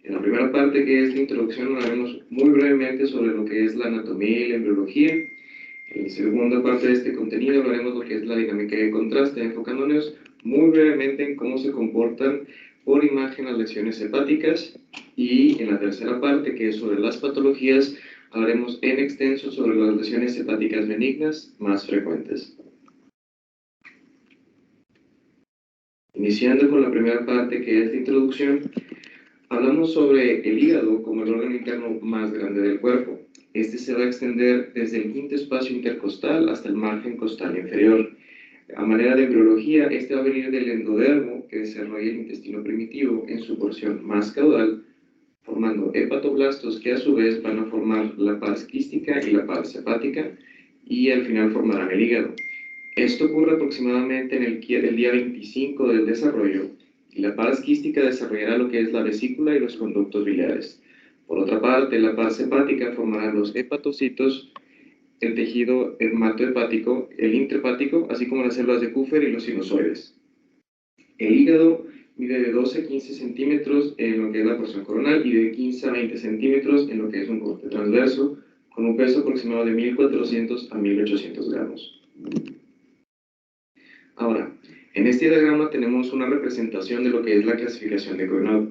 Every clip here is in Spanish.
En la primera parte, que es la introducción, hablaremos muy brevemente sobre lo que es la anatomía y la embriología. En la segunda parte de este contenido hablaremos lo que es la dinámica de contraste, enfocándonos muy brevemente en cómo se comportan por imagen las lesiones hepáticas, y en la tercera parte, que es sobre las patologías, hablaremos en extenso sobre las lesiones hepáticas benignas más frecuentes. Iniciando con la primera parte, que es la introducción, hablamos sobre el hígado como el órgano interno más grande del cuerpo. Este se va a extender desde el quinto espacio intercostal hasta el margen costal inferior. A manera de embriología, este va a venir del endodermo que desarrolla el intestino primitivo en su porción más caudal, formando hepatoblastos que a su vez van a formar la pars quística y la pars hepática, y al final formarán el hígado. Esto ocurre aproximadamente en el día 25 del desarrollo, y la pars quística desarrollará lo que es la vesícula y los conductos biliares. Por otra parte, la pars hepática formará los hepatocitos, el tejido hematohepático, el intrahepático, así como las células de Kupffer y los sinusoides. El hígado mide de 12 a 15 centímetros en lo que es la porción coronal y de 15 a 20 centímetros en lo que es un corte transverso, con un peso aproximado de 1.400 a 1.800 gramos. Ahora, en este diagrama tenemos una representación de lo que es la clasificación de Cournot.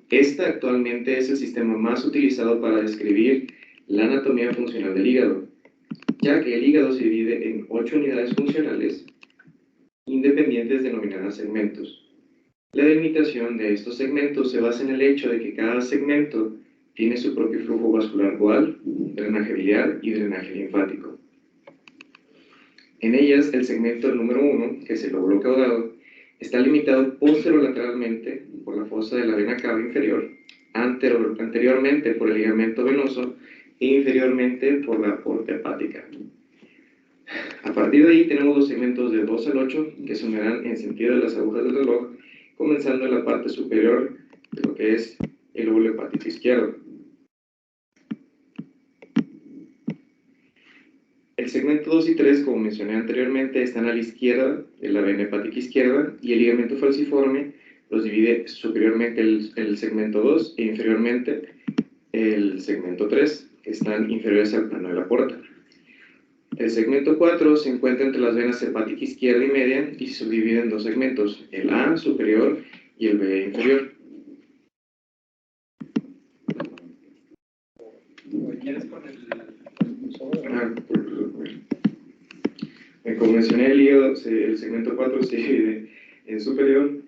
Esta actualmente es el sistema más utilizado para describir la anatomía funcional del hígado, ya que el hígado se divide en 8 unidades funcionales independientes denominadas segmentos. La delimitación de estos segmentos se basa en el hecho de que cada segmento tiene su propio flujo vascular dual, drenaje biliar y drenaje linfático. En ellas, el segmento número 1, que es el lóbulo caudado, está limitado posterolateralmente por la fosa de la vena cava inferior, anteriormente por el ligamento venoso e inferiormente por la aorta hepática. A partir de ahí tenemos los segmentos de 2 al 8, que se unirán en sentido de las agujas del reloj, comenzando en la parte superior de lo que es el lóbulo hepático izquierdo. El segmento 2 y 3, como mencioné anteriormente, están a la izquierda de la vena hepática izquierda, y el ligamento falciforme los divide superiormente el segmento 2 e inferiormente el segmento 3, que están inferiores al plano de la porta. El segmento 4 se encuentra entre las venas hepática izquierda y media y se subdivide en dos segmentos, el A superior y el B inferior. ¿Quieres con el Como mencioné, el hígado, el segmento 4 se divide en superior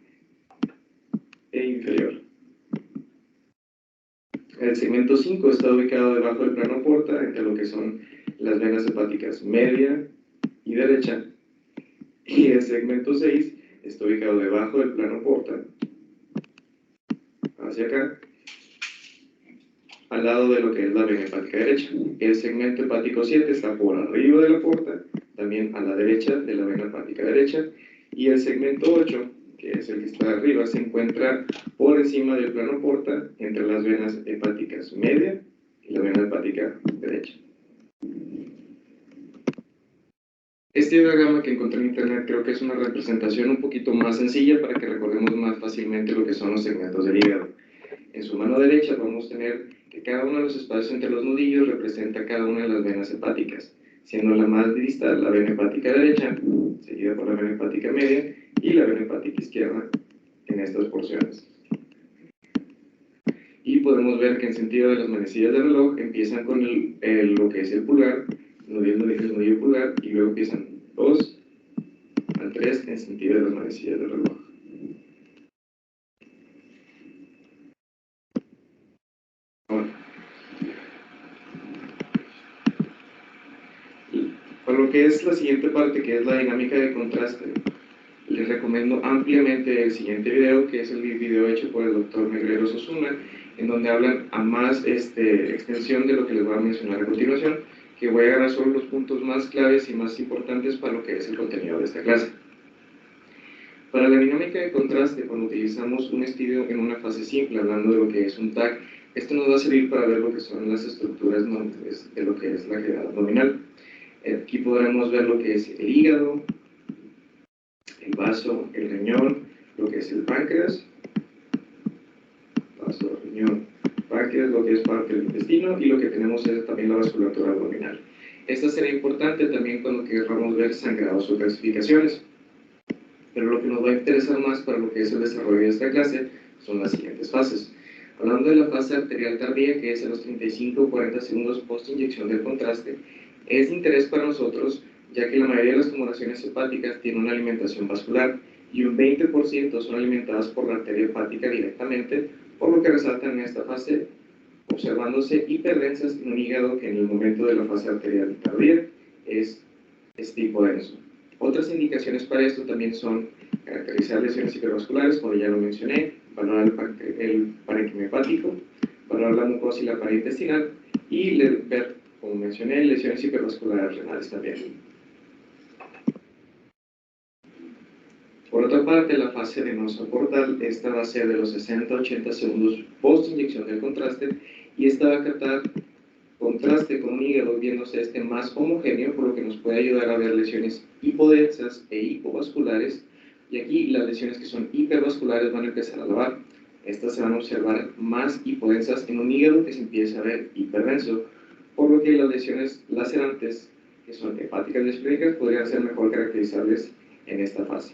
e inferior. El segmento 5 está ubicado debajo del plano porta, entre lo que son las venas hepáticas media y derecha, y el segmento 6 está ubicado debajo del plano porta, hacia acá, al lado de lo que es la vena hepática derecha. El segmento hepático 7 está por arriba de la porta, también a la derecha de la vena hepática derecha, y el segmento 8, que es el que está arriba, se encuentra por encima del plano porta, entre las venas hepáticas media y la vena hepática derecha. Este diagrama que encontré en internet creo que es una representación un poquito más sencilla para que recordemos más fácilmente lo que son los segmentos del hígado. En su mano derecha vamos a tener que cada uno de los espacios entre los nudillos representa cada una de las venas hepáticas, siendo la más distal la vena hepática derecha, seguida por la vena hepática media y la vena hepática izquierda en estas porciones. Y podemos ver que en sentido de las manecillas del reloj empiezan con lo que es el pulgar, nudillo pulgar, y luego empiezan 2 al 3 en sentido de las manecillas del reloj. Para lo que es la siguiente parte, que es la dinámica de contraste, les recomiendo ampliamente el siguiente video, que es el video hecho por el doctor Negreros Osuna, en donde hablan a más extensión de lo que les voy a mencionar a continuación, que voy a agarrar solo los puntos más claves y más importantes para lo que es el contenido de esta clase. Para la dinámica de contraste, cuando utilizamos un estudio en una fase simple, hablando de lo que es un TAC, esto nos va a servir para ver lo que son las estructuras de lo que es la cavidad abdominal. Aquí podremos ver lo que es el hígado, el vaso, el riñón, lo que es el páncreas, vaso, riñón que es lo que es parte del intestino, y lo que tenemos es también la vasculatura abdominal. Esta será importante también cuando queramos ver sangrados o calcificaciones. Pero lo que nos va a interesar más para lo que es el desarrollo de esta clase son las siguientes fases. Hablando de la fase arterial tardía, que es a los 35 o 40 segundos post inyección del contraste, es de interés para nosotros, ya que la mayoría de las tumoraciones hepáticas tienen una alimentación vascular y un 20% son alimentadas por la arteria hepática directamente, por lo que resaltan en esta fase observándose hiperdensas en un hígado que en el momento de la fase arterial tardía es hipodenso. Otras indicaciones para esto también son caracterizar lesiones hipervasculares, como ya lo mencioné, valorar el parénquima hepático, valorar la mucosa y la pared intestinal, y ver, como mencioné, lesiones hipervasculares renales también. Por otra parte, la fase venosa portal, esta va a ser de los 60 a 80 segundos post inyección del contraste, y esta va a captar contraste con un hígado viéndose este más homogéneo, por lo que nos puede ayudar a ver lesiones hipodensas e hipovasculares, y aquí las lesiones que son hipervasculares van a empezar a lavar. Estas se van a observar más hipodensas en un hígado que se empieza a ver hiperdenso, por lo que las lesiones lacerantes, que son hepáticas y espléricas, podrían ser mejor caracterizables en esta fase.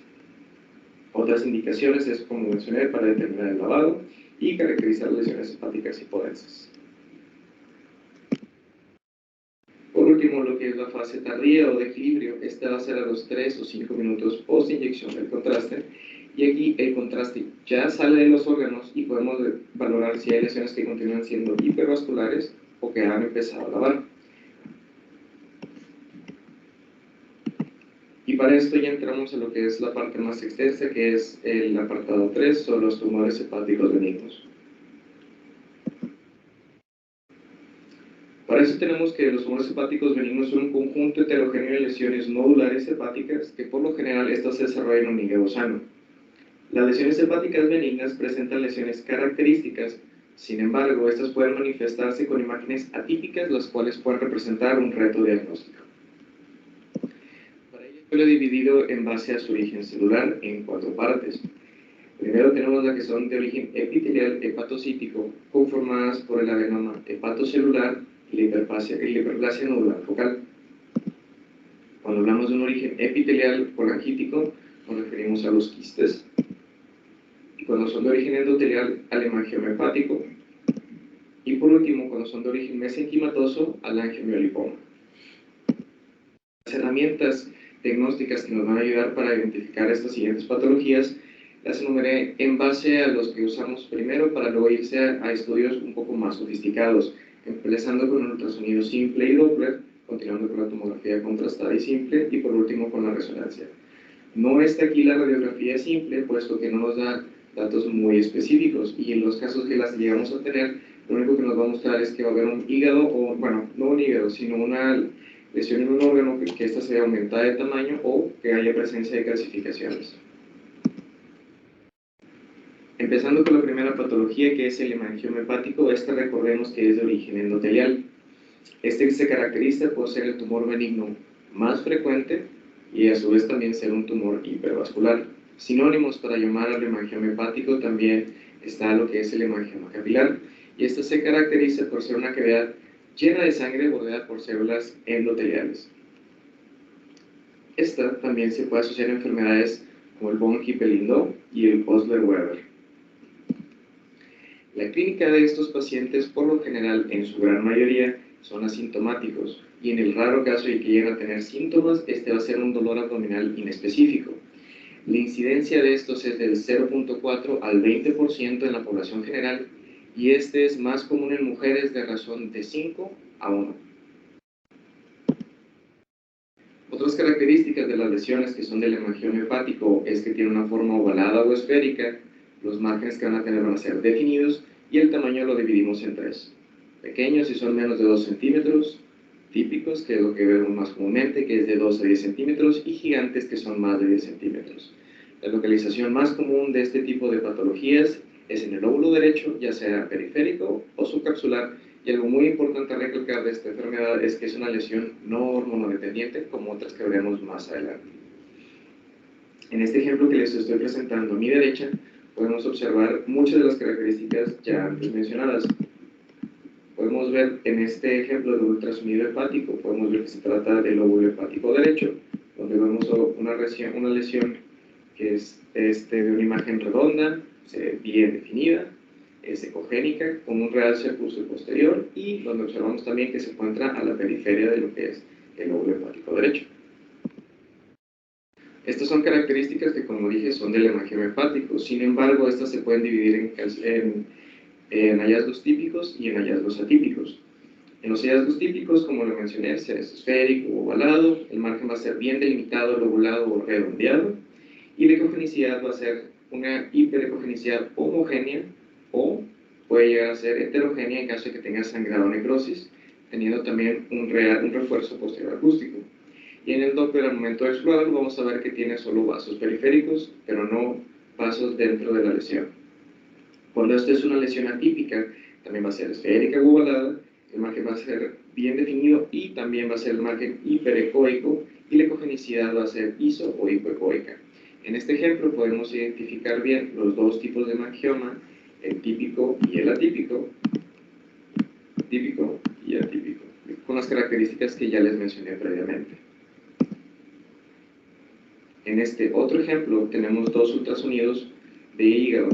Otras indicaciones es, como mencioné, para determinar el lavado y caracterizar lesiones hepáticas hipodensas. Por último, lo que es la fase tardía o de equilibrio, esta va a ser a los 3 o 5 minutos post inyección del contraste, y aquí el contraste ya sale de los órganos y podemos valorar si hay lesiones que continúan siendo hipervasculares o que han empezado a lavar. Y para esto ya entramos en lo que es la parte más extensa, que es el apartado 3 sobre los tumores hepáticos benignos. Para eso tenemos que los tumores hepáticos benignos son un conjunto heterogéneo de lesiones nodulares hepáticas que por lo general estas se desarrollan en un hígado sano. Las lesiones hepáticas benignas presentan lesiones características, sin embargo, estas pueden manifestarse con imágenes atípicas, las cuales pueden representar un reto diagnóstico. Para ello yo lo he dividido en base a su origen celular en 4 partes. Primero tenemos las que son de origen epitelial hepatocítico, conformadas por el adenoma hepatocelular y la hiperplasia nodular focal. Cuando hablamos de un origen epitelial colangítico, nos referimos a los quistes. Y cuando son de origen endotelial, al hemangioma hepático. Y por último, cuando son de origen mesenquimatoso, al angiomiolipoma. Las herramientas diagnósticas que nos van a ayudar para identificar estas siguientes patologías las enumeré en base a los que usamos primero para luego irse a estudios un poco más sofisticados, empezando con el ultrasonido simple y Doppler, continuando con la tomografía contrastada y simple, y por último con la resonancia. No está aquí la radiografía simple, puesto que no nos da datos muy específicos, y en los casos que las llegamos a tener, lo único que nos va a mostrar es que va a haber un hígado, o bueno, no un hígado, sino una lesión en un órgano que ésta sea aumentada de tamaño o que haya presencia de calcificaciones. Empezando con la primera patología, que es el hemangioma hepático, esta recordemos que es de origen endotelial. Este se caracteriza por ser el tumor benigno más frecuente y a su vez también ser un tumor hipervascular. Sinónimos para llamar al hemangioma hepático también está lo que es el hemangioma capilar, y esta se caracteriza por ser una cavidad llena de sangre bordeada por células endoteliales. Esta también se puede asociar a enfermedades como el von Hippel-Lindau y el Osler-Weber. La clínica de estos pacientes, por lo general, en su gran mayoría, son asintomáticos, y en el raro caso de que lleguen a tener síntomas, este va a ser un dolor abdominal inespecífico. La incidencia de estos es del 0.4 al 20% en la población general, y este es más común en mujeres de razón de 5 a 1. Otras características de las lesiones que son del hemangioma hepático es que tiene una forma ovalada o esférica, los márgenes que van a tener van a ser definidos, y el tamaño lo dividimos en 3. Pequeños si son menos de 2 centímetros, típicos, que es lo que vemos más comúnmente, que es de 2 a 10 centímetros, y gigantes, que son más de 10 centímetros. La localización más común de este tipo de patologías es en el lóbulo derecho, ya sea periférico o subcapsular, y algo muy importante a recalcar de esta enfermedad es que es una lesión no hormonodependiente, como otras que veremos más adelante. En este ejemplo que les estoy presentando a mi derecha, podemos observar muchas de las características ya antes mencionadas. podemos ver en este ejemplo de ultrasonido hepático, podemos ver que se trata del lóbulo hepático derecho, donde vemos una lesión que es de una imagen redonda, bien definida, es ecogénica, con un realce justo posterior, y donde observamos también que se encuentra a la periferia de lo que es el lóbulo hepático derecho. Estas son características que, como dije, son del hemangioma hepático. Sin embargo, estas se pueden dividir en hallazgos típicos y en hallazgos atípicos. En los hallazgos típicos, como lo mencioné, es esférico o ovalado, el margen va a ser bien delimitado, lobulado o redondeado, y la ecogenicidad va a ser una hiperecogenicidad homogénea o puede llegar a ser heterogénea en caso de que tenga sangrado o necrosis, teniendo también un refuerzo posterior acústico. Y en el Doppler, al momento de explorarlo, vamos a ver que tiene solo vasos periféricos, pero no vasos dentro de la lesión. Cuando esto es una lesión atípica, también va a ser esférica o ovalada, el margen va a ser bien definido y también va a ser el margen hiperecoico, y la ecogenicidad va a ser iso o hipoecoica. En este ejemplo podemos identificar bien los dos tipos de hemangioma, el típico y el atípico, típico y atípico, con las características que ya les mencioné previamente. En este otro ejemplo tenemos dos ultrasonidos de hígado,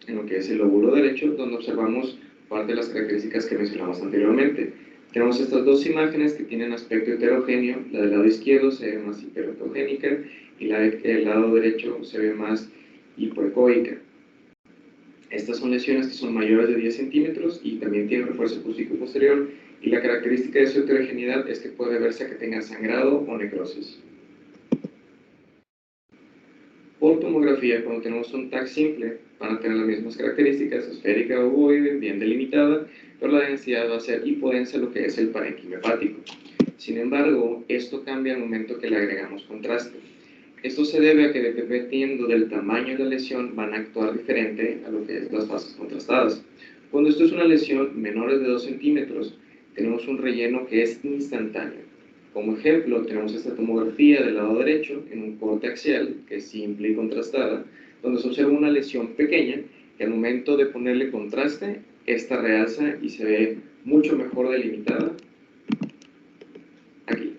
en lo que es el lóbulo derecho, donde observamos parte de las características que mencionamos anteriormente. Tenemos estas dos imágenes que tienen aspecto heterogéneo, la del lado izquierdo se ve más hiperotogénica y la del lado derecho se ve más hipoecoica. Estas son lesiones que son mayores de 10 centímetros y también tienen refuerzo acústico posterior, y la característica de su heterogeneidad es que puede verse que tenga sangrado o necrosis. Por tomografía, cuando tenemos un TAC simple, van a tener las mismas características, esférica o ovoide, bien delimitada, pero la densidad va a ser hipodensa, lo que es el parénquima hepático. Sin embargo, esto cambia al momento que le agregamos contraste. Esto se debe a que dependiendo del tamaño de la lesión van a actuar diferente a lo que es las fases contrastadas. Cuando esto es una lesión menor de 2 centímetros, tenemos un relleno que es instantáneo. Como ejemplo, tenemos esta tomografía del lado derecho en un corte axial, que es simple y contrastada, donde se observa una lesión pequeña que al momento de ponerle contraste, esta realza y se ve mucho mejor delimitada aquí.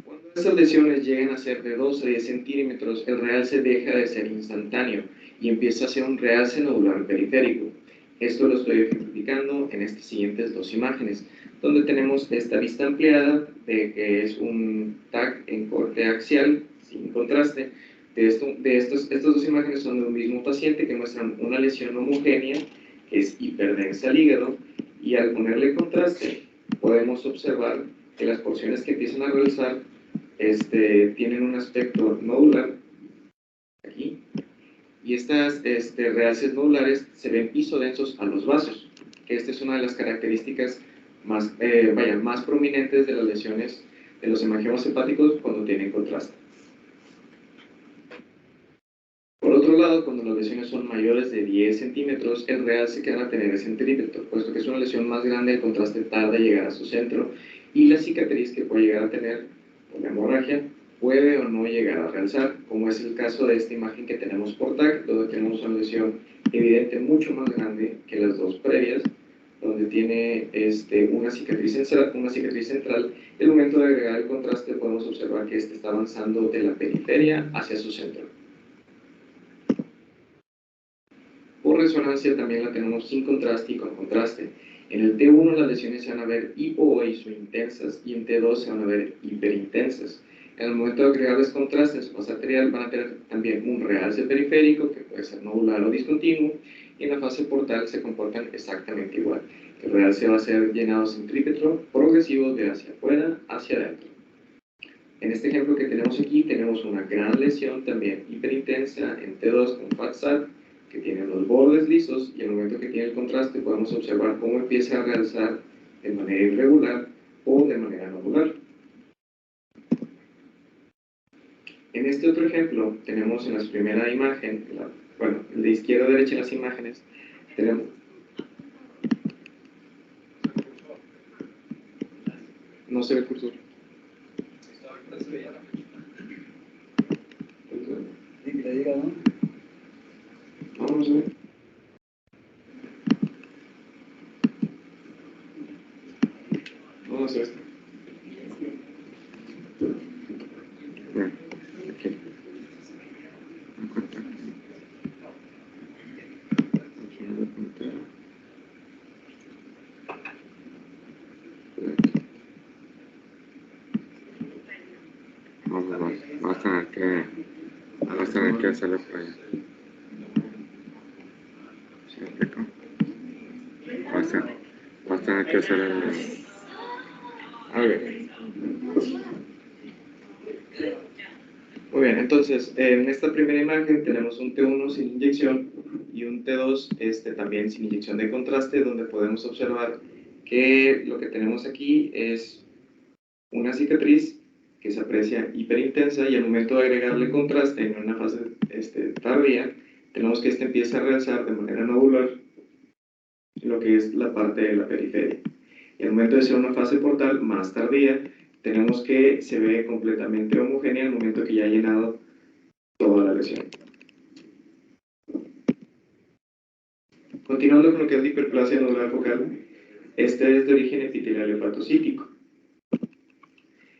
Cuando estas lesiones llegan a ser de 2 a 10 centímetros, el realce deja de ser instantáneo y empieza a ser un realce nodular periférico. Esto lo estoy ejemplificando en estas siguientes dos imágenes, donde tenemos esta vista ampliada de que es un TAC en corte axial sin contraste. Estas dos imágenes son de un mismo paciente que muestran una lesión homogénea que es hiperdensa al hígado, y al ponerle contraste podemos observar que las porciones que empiezan a realzar tienen un aspecto nodular aquí, y estas realces nodulares se ven isodensos a los vasos, que esta es una de las características más prominentes de las lesiones de los hemangiomas hepáticos cuando tienen contraste. Por otro lado, cuando las lesiones son mayores de 10 centímetros, el realce que van a tener es centrípeto, puesto que es una lesión más grande, el contraste tarda en llegar a su centro, y la cicatriz que puede llegar a tener por la hemorragia puede o no llegar a realzar, como es el caso de esta imagen que tenemos por TAC, donde tenemos una lesión evidente mucho más grande que las dos previas, donde tiene una cicatriz central. En el momento de agregar el contraste podemos observar que está avanzando de la periferia hacia su centro. Por resonancia también la tenemos sin contraste y con contraste. En el T1 las lesiones se van a ver hipo o isointensas, y en T2 se van a ver hiperintensas. En el momento de agregarles contraste en su fase arterial van a tener también un realce periférico, que puede ser nodular o discontinuo, y en la fase portal se comportan exactamente igual. El realce va a ser llenado centrípeto progresivo de hacia afuera hacia adentro. En este ejemplo que tenemos aquí, tenemos una gran lesión también hiperintensa en T2 con FATSAT, que tiene los bordes lisos, y al momento que tiene el contraste podemos observar cómo empieza a realzar de manera irregular o de manera nodular. En este otro ejemplo tenemos en la primera imagen, el de izquierda a derecha en las imágenes, tenemos... No se ve el cursor. Vamos a ver. Vas a tener que hacerlo por allá. ¿Sí me explico? Vas a tener que hacer el... A ver. Muy bien, entonces, en esta primera imagen tenemos un T1 sin inyección y un T2 también sin inyección de contraste, donde podemos observar que lo que tenemos aquí es una cicatriz que se aprecia hiperintensa y al momento de agregarle contraste en una fase tardía, tenemos que empieza a realzar de manera nodular lo que es la parte de la periferia. Y al momento de ser una fase portal más tardía, tenemos que se ve completamente homogénea al momento que ya ha llenado toda la lesión. Continuando con lo que es la hiperplasia nodular focal, este es de origen epitelial hepatocítico.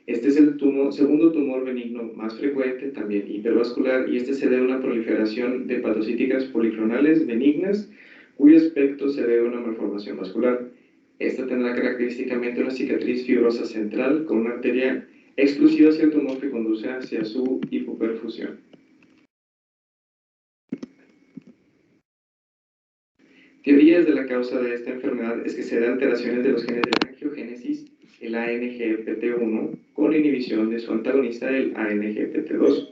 Este es el segundo tumor benigno más frecuente, también hipervascular, y se debe a una proliferación de hepatocíticas policlonales benignas, cuyo aspecto se debe a una malformación vascular. Esta tendrá característicamente una cicatriz fibrosa central con una arteria exclusiva hacia el tumor que conduce hacia su hipoperfusión. Teorías de la causa de esta enfermedad es que se da alteraciones de los genes de angiogénesis, el ANGPT1, con inhibición de su antagonista, el ANGPT2.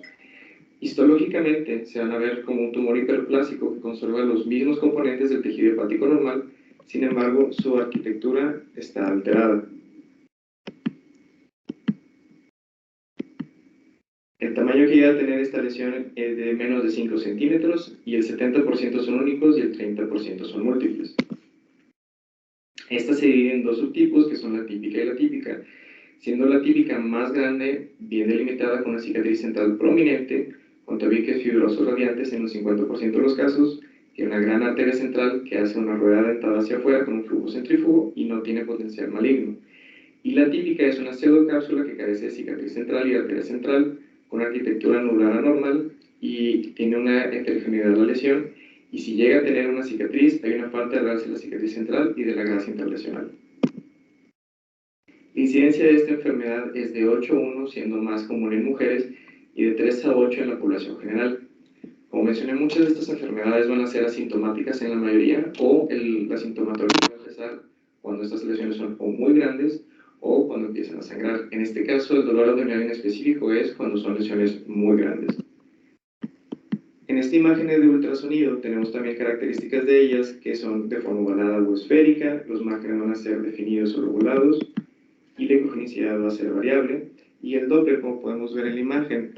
Histológicamente se van a ver como un tumor hiperplásico que conserva los mismos componentes del tejido hepático normal, sin embargo, su arquitectura está alterada. El tamaño que llega a tener esta lesión es de menos de 5 centímetros y el 70% son únicos y el 30% son múltiples. Esta se divide en dos subtipos, que son la típica y la típica, siendo la típica más grande, bien delimitada con una cicatriz central prominente, con tabiques fibrosos radiantes en el 50% de los casos, tiene una gran arteria central que hace una rueda dentada hacia afuera con un flujo centrífugo y no tiene potencial maligno. Y la típica es una pseudocápsula que carece de cicatriz central y arteria central, con arquitectura anular anormal y tiene una heterogeneidad de la lesión, y si llega a tener una cicatriz, hay una falta de realce de la cicatriz central y de la grasa interlesional. La incidencia de esta enfermedad es de 8 a 1, siendo más común en mujeres, y de 3 a 8 en la población general. Como mencioné, muchas de estas enfermedades van a ser asintomáticas en la mayoría, o la sintomatología va a empezar cuando estas lesiones son o muy grandes o cuando empiezan a sangrar. En este caso, el dolor abdominal en específico es cuando son lesiones muy grandes. En esta imagen de ultrasonido tenemos también características de ellas que son de forma ovalada o esférica, los márgenes van a ser definidos o lobulados y la ecogenicidad va a ser variable, y el Doppler, como podemos ver en la imagen,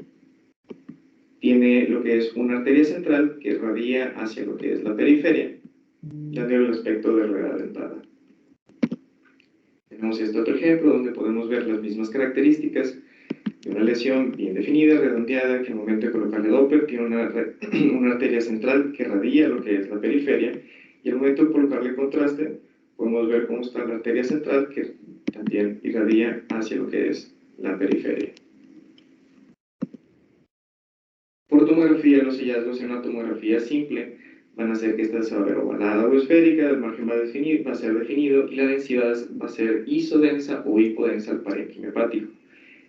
tiene lo que es una arteria central que radia hacia lo que es la periferia, dando el aspecto de rueda dentada. Tenemos este otro ejemplo donde podemos ver las mismas características de una lesión bien definida, redondeada, que al momento de colocarle Doppler tiene una arteria central que radia lo que es la periferia, y al momento de colocarle contraste podemos ver cómo está la arteria central que también irradia hacia lo que es la periferia. Por tomografía, los hallazgos en una tomografía simple van a hacer que esta se va a ver ovalada o esférica, el margen va a ser definido y la densidad va a ser isodensa o hipodensa al parénquima hepático.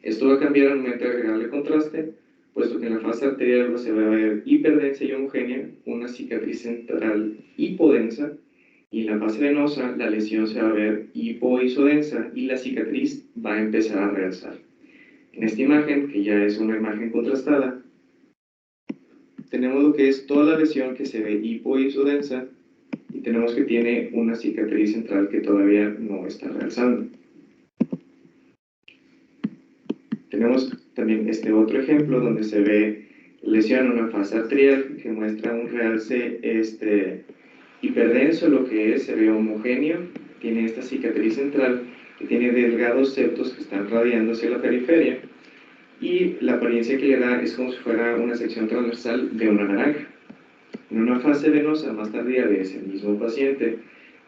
Esto va a cambiar al momento de agregarle contraste, puesto que en la fase arterial se va a ver hiperdensa y homogénea, una cicatriz central hipodensa, y en la fase venosa la lesión se va a ver hipoisodensa y la cicatriz va a empezar a realzar. En esta imagen, que ya es una imagen contrastada, tenemos lo que es toda la lesión que se ve hipoisodensa y tenemos que tiene una cicatriz central que todavía no está realzando. Tenemos también este otro ejemplo donde se ve lesión en una fase arterial que muestra un realce hiperdenso, lo que es, se ve homogéneo, tiene esta cicatriz central que tiene delgados septos que están radiando hacia la periferia, y la apariencia que le da es como si fuera una sección transversal de una naranja. En una fase venosa más tardía de ese mismo paciente,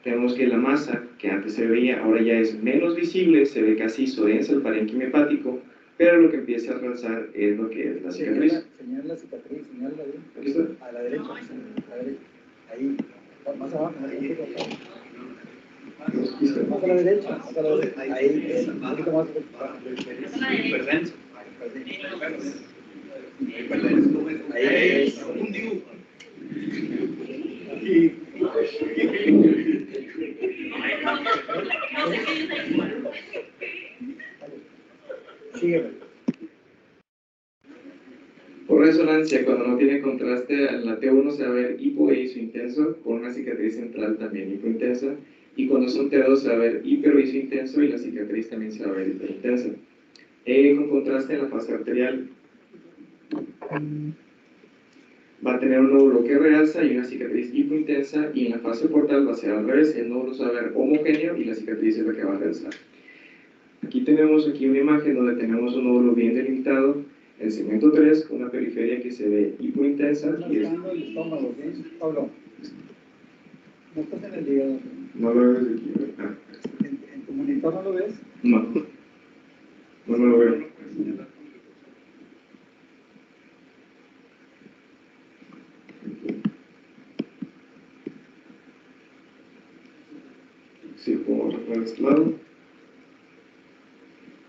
tenemos que la masa que antes se veía ahora ya es menos visible, se ve casi isodensa el parénquima hepático, pero lo que empieza a realzar es lo que es la cicatriz. Señala la cicatriz, señala ahí. ¿Aquí está? A la derecha, ahí, más abajo, más a la derecha, ahí, un poquito más. Ahí Ahí es. Un dibujo. Sígueme. Por resonancia, cuando no tiene contraste, en la T1 se va a ver hipo e isointenso con una cicatriz central también hipointensa, y cuando son T2 se va a ver hiper isointenso y la cicatriz también se va a ver hiperintensa. Con contraste en la fase arterial va a tener un nódulo que realza y una cicatriz hipointensa, y en la fase portal va a ser al revés, el nódulo se va a ver homogéneo y la cicatriz es la que va a realzar. Aquí tenemos una imagen donde tenemos un nódulo bien delimitado, el segmento 3, con una periferia que se ve hipointensa. Estás marcando el estómago, ¿sí, Pablo? No estás en el hígado. No lo veo desde aquí. ¿En tu monitor no lo ves? No. No lo veo. Sí, puedo recorrer este lado.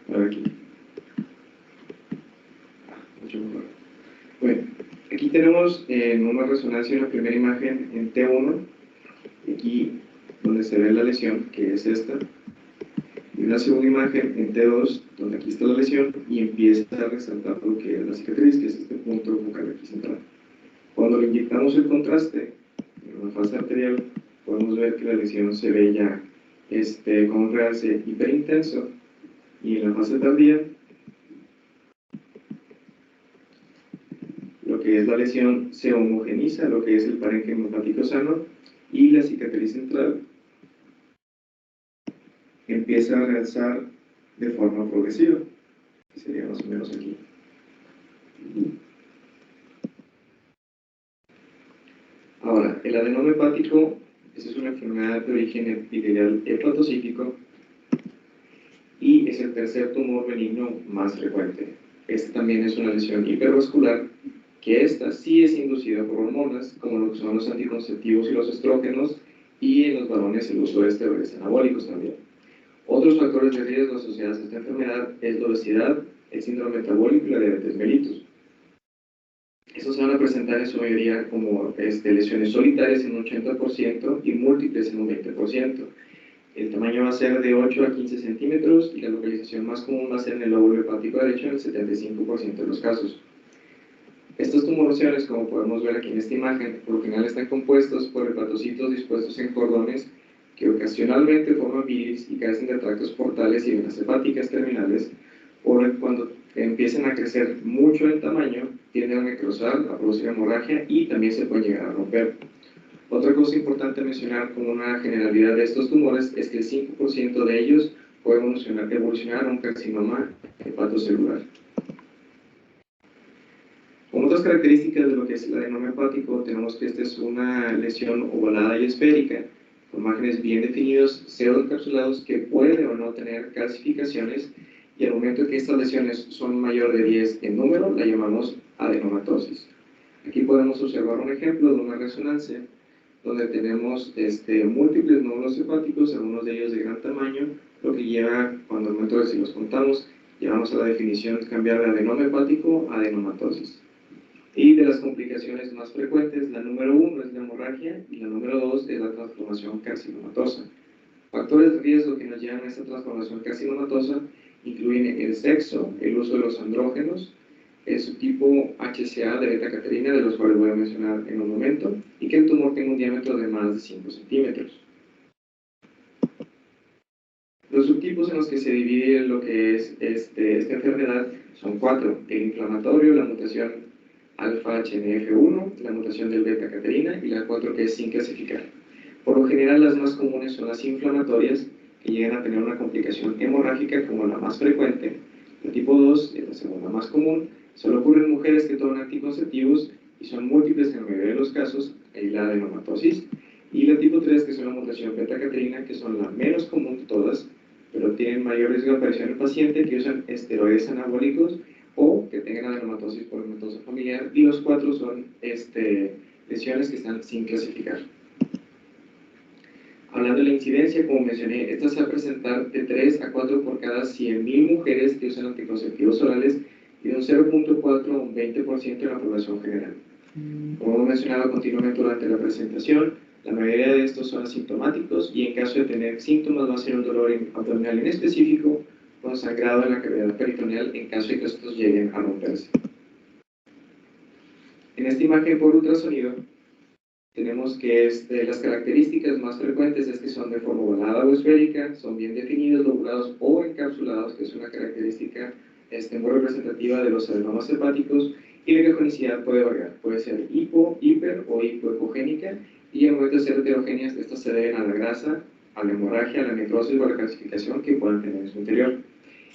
A ver aquí. Mucho mejor. Bueno, aquí tenemos en una resonancia una primera imagen en T1, aquí donde se ve la lesión, que es esta, y una segunda imagen en T2, donde aquí está la lesión y empieza a resaltar lo que es la cicatriz, que es este punto focal aquí central. Cuando le inyectamos el contraste en la fase arterial, podemos ver que la lesión se ve ya con un realce hiperintenso, y en la fase tardía, lo que es la lesión se homogeniza, lo que es el parénquima hepático sano, y la cicatriz central empieza a realzar de forma progresiva, que sería más o menos aquí. Ahora, el adenoma hepático, esa es una enfermedad de origen epitelial hepatocítico y es el tercer tumor benigno más frecuente. Este también es una lesión hipervascular, que esta sí es inducida por hormonas, como lo que son los anticonceptivos y los estrógenos, y en los varones el uso de esteroides anabólicos también. Otros factores de riesgo asociados a esta enfermedad es la obesidad, el síndrome metabólico y la diabetes mellitus. Estos se van a presentar en su mayoría como lesiones solitarias en un 80% y múltiples en un 20%. El tamaño va a ser de 8 a 15 centímetros y la localización más común va a ser en el lóbulo hepático derecho en el 75% de los casos. Estas tumoraciones, como podemos ver aquí en esta imagen, por lo general están compuestos por hepatocitos dispuestos en cordones que ocasionalmente forman bilis y carecen de tractos portales y venas hepáticas terminales, o cuando empiezan a crecer mucho en tamaño, tienden a necrosar, a producir hemorragia y también se pueden llegar a romper. Otra cosa importante a mencionar como una generalidad de estos tumores es que el 5% de ellos puede evolucionar a un carcinoma hepatocelular. Como otras características de lo que es el adenoma hepático, tenemos que esta es una lesión ovalada y esférica, con márgenes bien definidos, pseudoencapsulados, que puede o no tener calcificaciones, y al momento que estas lesiones son mayor de 10 en número, la llamamos adenomatosis. Aquí podemos observar un ejemplo de una resonancia, donde tenemos múltiples nódulos hepáticos, algunos de ellos de gran tamaño, lo que lleva, cuando al momento de si los contamos, llevamos a la definición cambiar de adenoma hepático a adenomatosis. Y de las complicaciones más frecuentes, la número 1 es la hemorragia y la número 2 es la transformación carcinomatosa. Factores de riesgo que nos llevan a esta transformación carcinomatosa incluyen el sexo, el uso de los andrógenos, el subtipo HCA de beta-caterina, de los cuales voy a mencionar en un momento, y que el tumor tenga un diámetro de más de 5 centímetros. Los subtipos en los que se divide lo que es esta enfermedad son 4: el inflamatorio, la mutación alfa-HNF1, la mutación del beta-caterina, y la 4 que es sin clasificar. Por lo general, las más comunes son las inflamatorias, que llegan a tener una complicación hemorrágica como la más frecuente. La tipo 2 es la segunda más común, solo ocurre en mujeres que toman anticonceptivos y son múltiples en la mayoría de los casos, la adenomatosis. Y la tipo 3, que es una mutación beta-caterina, que son la menos común de todas, pero tienen mayor riesgo de aparición en el paciente que usan esteroides anabólicos o que tengan adenomatosis poliomatosa familiar, y los 4 son lesiones que están sin clasificar. Hablando de la incidencia, como mencioné, esta se va a presentar de 3 a 4 por cada 100.000 mujeres que usan anticonceptivos orales y de un 0.4 a un 20% en la población general. Como hemos mencionado continuamente durante la presentación, la mayoría de estos son asintomáticos y en caso de tener síntomas va a ser un dolor abdominal inespecífico con sangrado en la cavidad peritoneal en caso de que estos lleguen a romperse. En esta imagen por ultrasonido tenemos que las características más frecuentes es que son de forma ovalada o esférica, son bien definidos, lobulados o encapsulados, que es una característica muy representativa de los adenomas hepáticos, y la ecogenicidad puede variar, puede ser hipo, hiper o hipoecogénica, y en momento de ser heterogéneas, estas se deben a la grasa, a la hemorragia, a la necrosis o a la calcificación que puedan tener en su interior.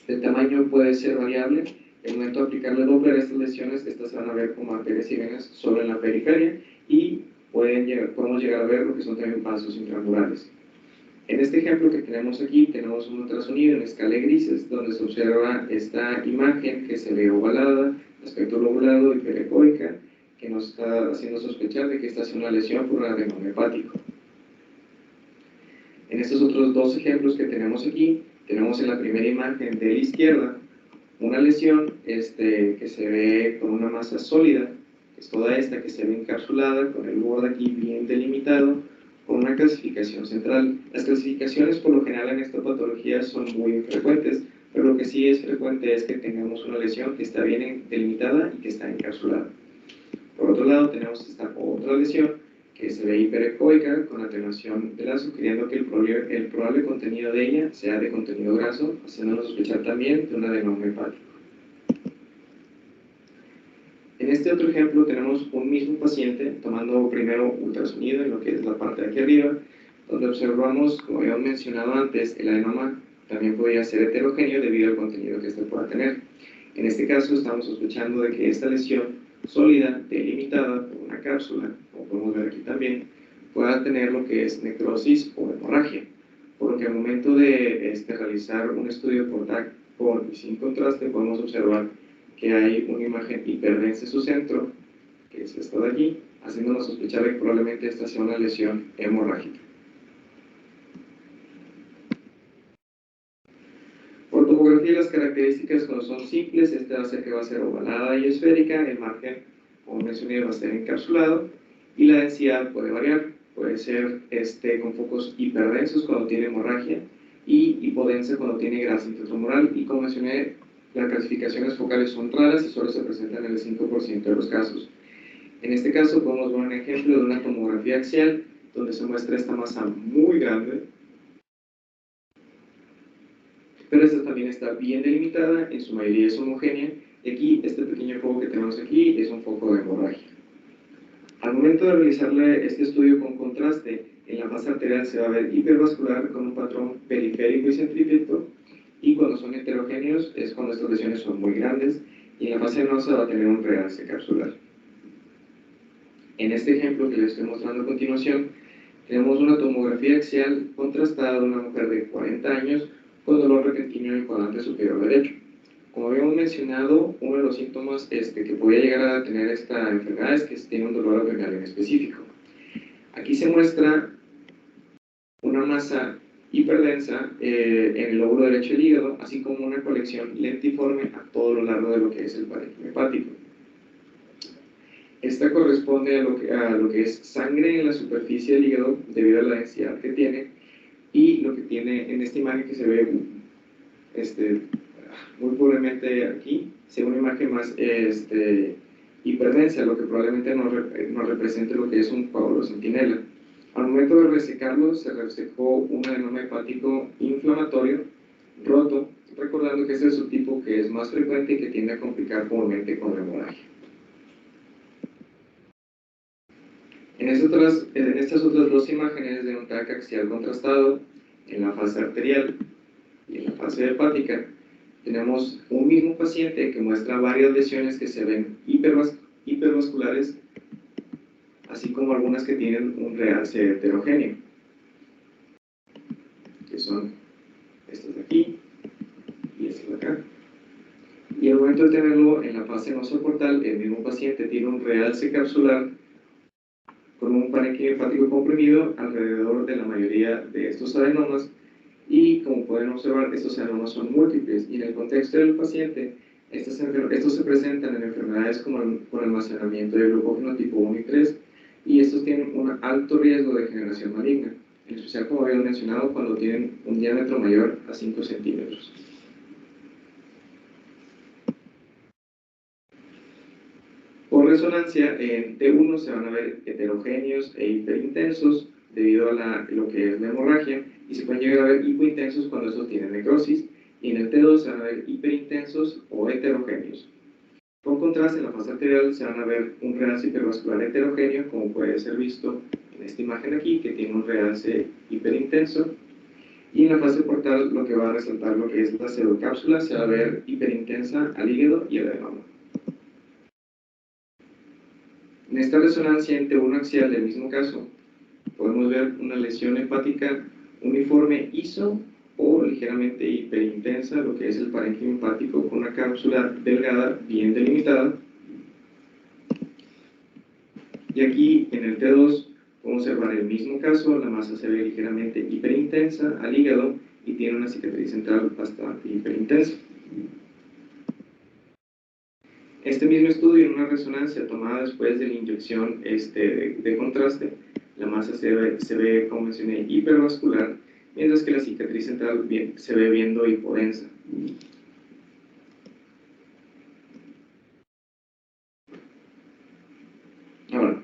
El tamaño puede ser variable. En el momento de aplicarle Doppler a estas lesiones, estas se van a ver como arterias y venas solo en la periferia y podemos llegar a ver lo que son también vasos intramurales. En este ejemplo que tenemos aquí, tenemos un ultrasonido en escala de grises, donde se observa esta imagen que se ve ovalada, aspecto lobulado y hiperecoica, que nos está haciendo sospechar de que esta es una lesión por un adenoma hepático. En estos otros dos ejemplos que tenemos aquí, tenemos en la primera imagen de la izquierda una lesión que se ve con una masa sólida, que es toda esta que se ve encapsulada, con el borde aquí bien delimitado, con una calcificación central. Las calcificaciones por lo general en esta patología son muy infrecuentes, pero lo que sí es frecuente es que tengamos una lesión que está bien delimitada y que está encapsulada. Por otro lado tenemos esta otra lesión que se ve hiperecoica con atenuación de la sugiriendo que el probable contenido de ella sea de contenido graso, haciéndonos sospechar también de un adenoma hepático. En este otro ejemplo tenemos un mismo paciente tomando primero ultrasonido en lo que es la parte de aquí arriba, donde observamos, como habíamos mencionado antes, el adenoma también podría ser heterogéneo debido al contenido que éste pueda tener. En este caso estamos sospechando de que esta lesión sólida, delimitada por una cápsula, como podemos ver aquí también, pueda tener lo que es necrosis o hemorragia, por lo que al momento de realizar un estudio por TAC con y sin contraste podemos observar que hay una imagen hiperdensa en su centro, que es esta de aquí, haciéndonos sospechar que probablemente esta sea una lesión hemorrágica. Por topografía, las características cuando son simples, esta va a ser que va a ser ovalada y esférica, el margen, como mencioné, va a ser encapsulado, y la densidad puede variar, puede ser con focos hiperdensos cuando tiene hemorragia, y hipodensa cuando tiene grasa intratramural, y como mencioné, las calcificaciones focales son raras y solo se presentan en el 5% de los casos. En este caso podemos ver un ejemplo de una tomografía axial, donde se muestra esta masa muy grande, pero esta también está bien delimitada, en su mayoría es homogénea, y aquí este pequeño foco que tenemos aquí es un foco de hemorragia. Al momento de realizarle este estudio con contraste, en la masa arterial se va a ver hipervascular con un patrón periférico y centrípeto, y cuando son heterogéneos es cuando estas lesiones son muy grandes, y en la fase venosa va a tener un realce capsular. En este ejemplo que les estoy mostrando a continuación, tenemos una tomografía axial contrastada de una mujer de 40 años con dolor repentino en el cuadrante superior derecho. Como habíamos mencionado, uno de los síntomas que podría llegar a tener esta enfermedad es que tiene un dolor abdominal en específico. Aquí se muestra una masa hiperdensa en el lóbulo derecho del hígado, así como una colección lentiforme a todo lo largo de lo que es el parénquima hepático. Esta corresponde a lo que es sangre en la superficie del hígado debido a la densidad que tiene, y lo que tiene en esta imagen que se ve muy pobremente aquí, se ve una imagen más hiperdensa, lo que probablemente nos represente lo que es un coágulo centinela. Al momento de resecarlo, se resecó un adenoma hepático inflamatorio roto, recordando que este es el subtipo que es más frecuente y que tiende a complicar comúnmente con la hemorragia. En estas otras dos imágenes de un TAC axial contrastado, en la fase arterial y en la fase hepática, tenemos un mismo paciente que muestra varias lesiones que se ven hipervasculares, así como algunas que tienen un realce heterogéneo, que son estas de aquí y estas de acá. Y al momento de tenerlo en la fase nosoportal, el mismo paciente tiene un realce capsular con un parénquima hepático comprimido alrededor de la mayoría de estos adenomas, y como pueden observar, estos adenomas son múltiples, y en el contexto del paciente Estos se presentan en enfermedades como con almacenamiento de glucógeno tipo 1 y 3, y estos tienen un alto riesgo de generación maligna, en especial, como habíamos mencionado, cuando tienen un diámetro mayor a 5 centímetros. Por resonancia, en T1 se van a ver heterogéneos e hiperintensos debido a lo que es la hemorragia, y se pueden llegar a ver hipointensos cuando estos tienen necrosis, y en el T2 se van a ver hiperintensos o heterogéneos. Con contraste, en la fase arterial se van a ver un realce hipervascular heterogéneo, como puede ser visto en esta imagen aquí, que tiene un realce hiperintenso, y en la fase portal lo que va a resaltar lo que es la pseudocápsula, se va a ver hiperintensa al hígado y al adenoma. En esta resonancia en T1 axial del mismo caso, podemos ver una lesión hepática uniforme ISO o ligeramente hiperintensa, lo que es el parénquima hepático, con una cápsula delgada bien delimitada. Y aquí en el T2 podemos observar el mismo caso, la masa se ve ligeramente hiperintensa al hígado y tiene una cicatriz central bastante hiperintensa. Este mismo estudio, en una resonancia tomada después de la inyección de contraste, la masa se ve, como mencioné, hipervascular, mientras que la cicatriz central se ve viendo hipodensa. Ahora,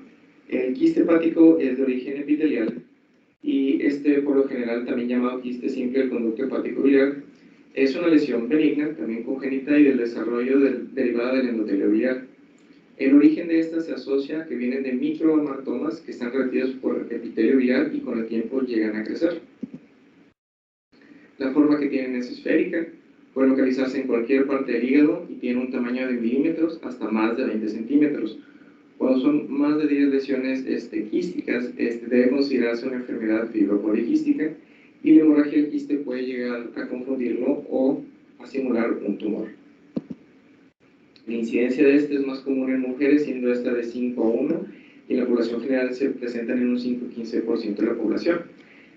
el quiste hepático es de origen epitelial, y por lo general también llamado quiste simple del conducto hepático biliar, es una lesión benigna, también congénita y del desarrollo derivada del endotelio biliar. El origen de esta se asocia a que vienen de microhematomas que están revestidos por epitelio biliar y con el tiempo llegan a crecer. La forma que tienen es esférica, puede localizarse en cualquier parte del hígado y tiene un tamaño de milímetros hasta más de 20 centímetros. Cuando son más de 10 lesiones quísticas, debe considerarse una enfermedad fibropoliquística, y la hemorragia del quiste puede llegar a confundirlo o a simular un tumor. La incidencia de es más común en mujeres, siendo esta de 5 a 1, y en la población general se presentan en un 5-15% de la población.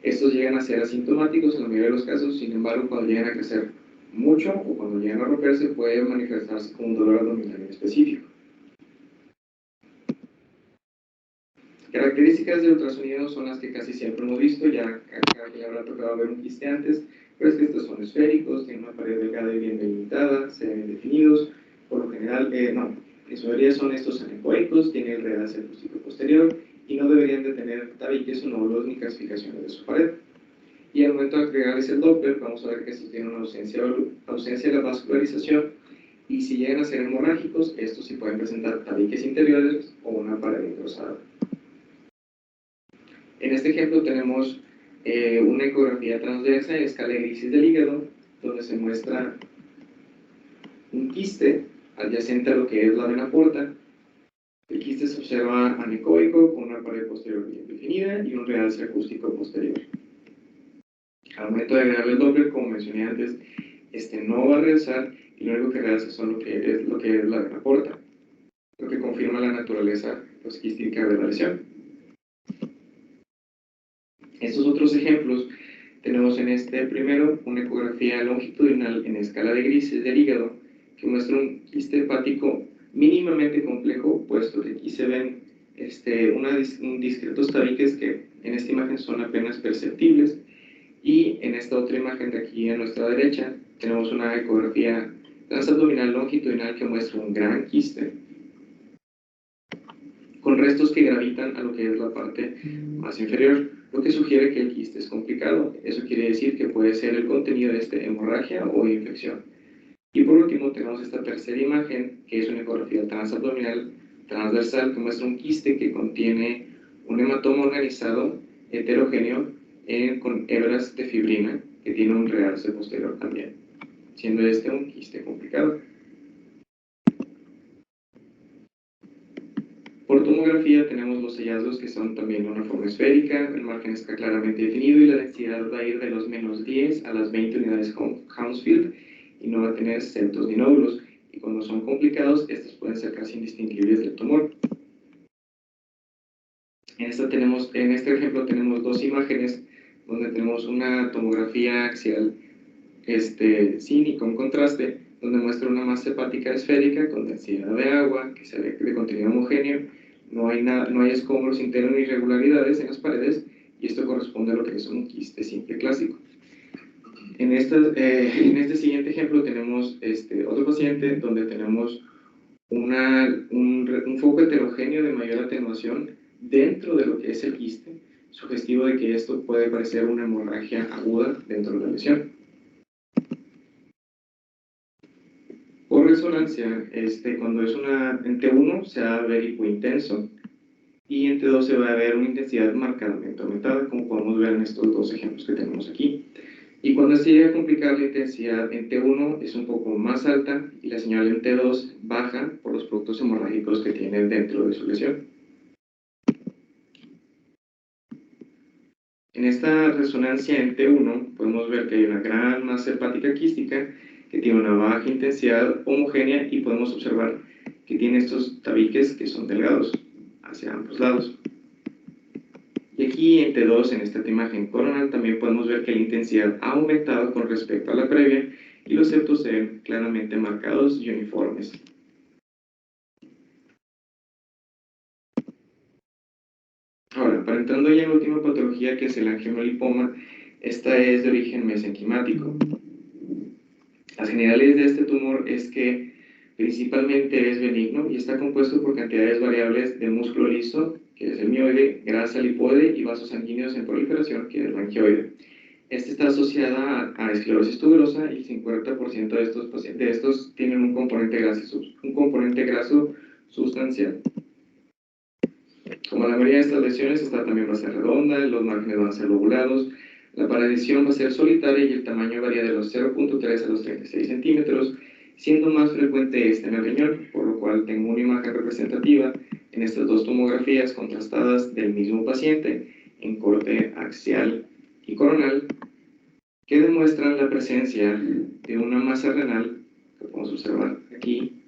Estos llegan a ser asintomáticos en la mayoría de los casos, sin embargo, cuando llegan a crecer mucho o cuando llegan a romperse, puede manifestarse como un dolor abdominal específico. Características del ultrasonido son las que casi siempre hemos visto, ya habrá tocado ver un quiste antes, pero es que estos son esféricos, tienen una pared delgada y bien delimitada, se ven definidos, por lo general, en su mayoría son estos anecoicos, tienen el realce acústico posterior y no deberían de tener tabiques o nódulos ni calcificaciones de su pared. Y al momento de agregarles el Doppler, vamos a ver que estos tienen una ausencia de la vascularización, y si llegan a ser hemorrágicos, estos sí pueden presentar tabiques interiores o una pared engrosada. En este ejemplo tenemos una ecografía transversa en escala de grises del hígado, donde se muestra un quiste adyacente a lo que es la vena porta. El quiste se observa anecoico, con una pared posterior bien definida y un realce acústico posterior. Al momento de agregarle el Doppler, como mencioné antes, no va a realzar, y lo único que realza son lo que es la vena porta, lo que confirma la naturaleza quística de la lesión. Estos otros ejemplos tenemos en este primero una ecografía longitudinal en escala de grises del hígado, que muestra un quiste hepático mínimamente complejo, puesto que aquí se ven discretos tabiques que en esta imagen son apenas perceptibles, y en esta otra imagen de aquí a nuestra derecha tenemos una ecografía transabdominal longitudinal que muestra un gran quiste con restos que gravitan a lo que es la parte más inferior, lo que sugiere que el quiste es complicado. Eso quiere decir que puede ser el contenido de hemorragia o infección. Y por último tenemos esta tercera imagen, que es una ecografía transabdominal transversal, que muestra un quiste que contiene un hematoma organizado heterogéneo con hebras de fibrina, que tiene un realce posterior también, siendo un quiste complicado. Por tomografía tenemos los hallazgos que son también de una forma esférica, el margen está claramente definido y la densidad va a ir de los -10 a las 20 unidades Hounsfield, y no va a tener septos ni nódulos, y cuando son complicados, estos pueden ser casi indistinguibles del tumor. En este ejemplo tenemos dos imágenes, donde tenemos una tomografía axial sin y con contraste, donde muestra una masa hepática esférica con densidad de agua, que se ve de contenido homogéneo, no hay escombros internos ni irregularidades en las paredes, y esto corresponde a lo que es un quiste simple clásico. En este siguiente ejemplo tenemos otro paciente donde tenemos un foco heterogéneo de mayor atenuación dentro de lo que es el quiste, sugestivo de que esto puede parecer una hemorragia aguda dentro de la lesión. Por resonancia, cuando es en T1 se va a ver hipointenso y en T2 se va a ver una intensidad marcadamente aumentada, como podemos ver en estos dos ejemplos que tenemos aquí. Y cuando se llega a complicar, la intensidad en T1 es un poco más alta y la señal en T2 baja por los productos hemorrágicos que tiene dentro de su lesión. En esta resonancia en T1 podemos ver que hay una gran masa hepática quística que tiene una baja intensidad homogénea y podemos observar que tiene estos tabiques que son delgados hacia ambos lados. Y aquí en T2, en esta imagen coronal, también podemos ver que la intensidad ha aumentado con respecto a la previa y los septos se ven claramente marcados y uniformes. Ahora, para entrando ya en la última patología, que es el angiomolipoma, esta es de origen mesenquimático. Las generalidades de este tumor es que principalmente es benigno y está compuesto por cantidades variables de músculo liso, que es el mioide, grasa lipoide y vasos sanguíneos en proliferación, que es el angioide. Esta está asociada a esclerosis tuberosa y el 50% de estos tienen un componente graso sustancial. Como la mayoría de estas lesiones, esta también va a ser redonda, los márgenes van a ser lobulados, la paradición va a ser solitaria y el tamaño varía de los 0.3 a los 36 centímetros, siendo más frecuente en el riñón, por lo cual tengo una imagen representativa en estas dos tomografías contrastadas del mismo paciente en corte axial y coronal, que demuestran la presencia de una masa renal, que podemos observar aquí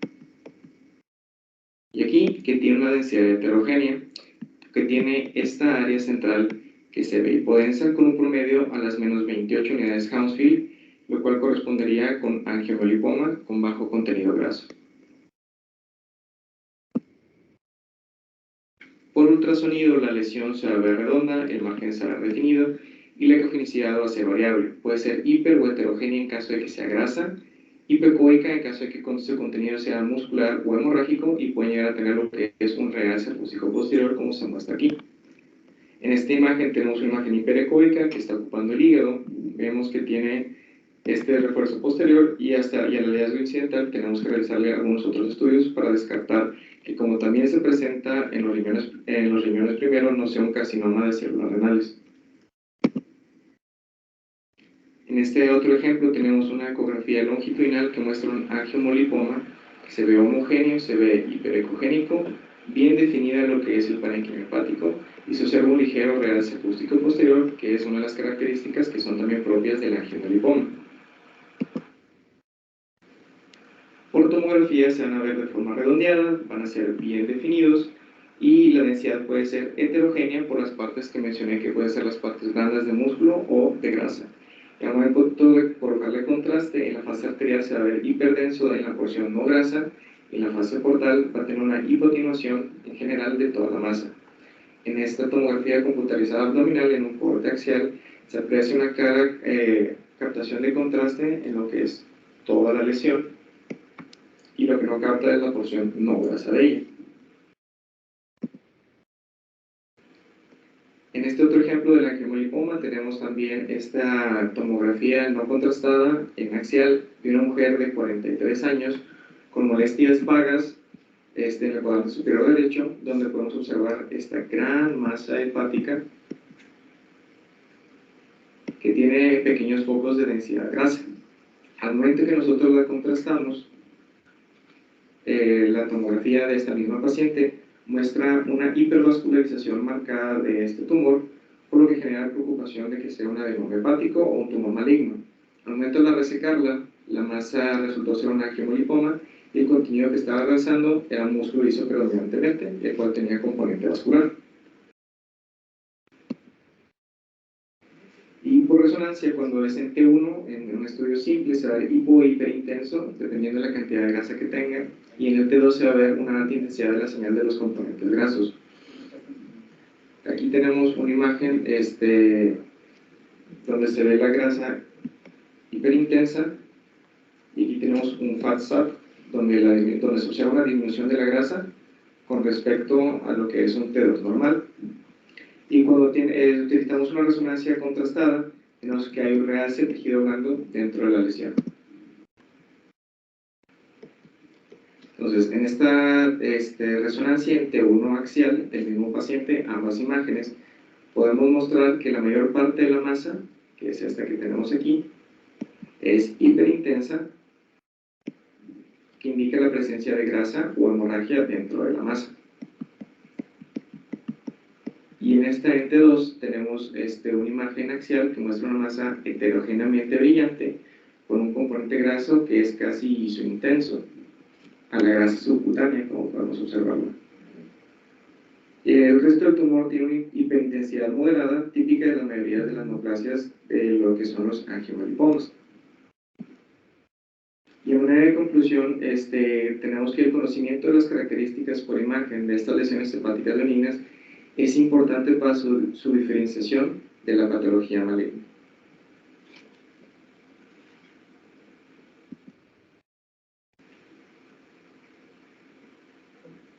y aquí, que tiene una densidad heterogénea, que tiene esta área central que se ve hipodensa con un promedio a las menos 28 unidades Hounsfield, lo cual correspondería con angiomolipoma con bajo contenido graso. Por ultrasonido, la lesión se va a ver redonda, el margen será definido y la ecogenicidad va a ser variable. Puede ser hiper o heterogénea en caso de que sea grasa, hipercoica en caso de que su contenido sea muscular o hemorrágico y puede llegar a tener lo que es un realce fúsico posterior, como se muestra aquí. En esta imagen tenemos una imagen hiperecoica que está ocupando el hígado, vemos que tiene este refuerzo posterior y al hallazgo incidental tenemos que realizarle algunos otros estudios para descartar que, como también se presenta en los riñones primero, no sea un carcinoma de células renales. En este otro ejemplo tenemos una ecografía longitudinal que muestra un angiomolipoma que se ve homogéneo, se ve hiperecogénico, bien definida lo que es el parénquima hepático y se observa un ligero realce acústico posterior, que es una de las características que son también propias del angiomolipoma. Por tomografía se van a ver de forma redondeada, van a ser bien definidos y la densidad puede ser heterogénea por las partes que mencioné, que pueden ser las partes blandas de músculo o de grasa. Al momento de colocarle contraste, en la fase arterial se va a ver hiperdenso en la porción no grasa y en la fase portal va a tener una hipotenuación en general de toda la masa. En esta tomografía computarizada abdominal en un corte axial se aprecia una clara captación de contraste en lo que es toda la lesión y lo que no capta es la porción no grasa de ella. En este otro ejemplo del angiomolipoma tenemos también esta tomografía no contrastada en axial de una mujer de 43 años con molestias vagas en el cuadrante superior derecho, donde podemos observar esta gran masa hepática que tiene pequeños focos de densidad grasa. Al momento que nosotros la contrastamos, la tomografía de esta misma paciente muestra una hipervascularización marcada de este tumor, por lo que genera preocupación de que sea un adenoma hepático o un tumor maligno. Al momento de resecarla, la masa resultó ser un angiomolipoma y el contenido que estaba realizando era músculo liso predominantemente, el cual tenía componente vascular. Y por resonancia, cuando es en T1, en un estudio simple, se va a ver hipo e hiperintenso, dependiendo de la cantidad de grasa que tenga, y en el T2 se va a ver una alta intensidad de la señal de los componentes grasos. Aquí tenemos una imagen donde se ve la grasa hiperintensa, y aquí tenemos un fat sat, donde se observa una disminución de la grasa con respecto a lo que es un T2 normal. Y cuando utilizamos una resonancia contrastada, tenemos que hay un realce tejido blando dentro de la lesión. Entonces, en esta resonancia en T1 axial del mismo paciente, ambas imágenes, podemos mostrar que la mayor parte de la masa, que es esta que tenemos aquí, es hiperintensa, que indica la presencia de grasa o hemorragia dentro de la masa. Y en esta T2 tenemos una imagen axial que muestra una masa heterogéneamente brillante con un componente graso que es casi isointenso a la grasa subcutánea, como podemos observarlo. El resto del tumor tiene una hiperintensidad moderada, típica de la mayoría de las neoplasias de lo que son los angiomelipomas. Y en manera de conclusión, tenemos que el conocimiento de las características por imagen de estas lesiones hepáticas benignas es importante para su diferenciación de la patología maligna.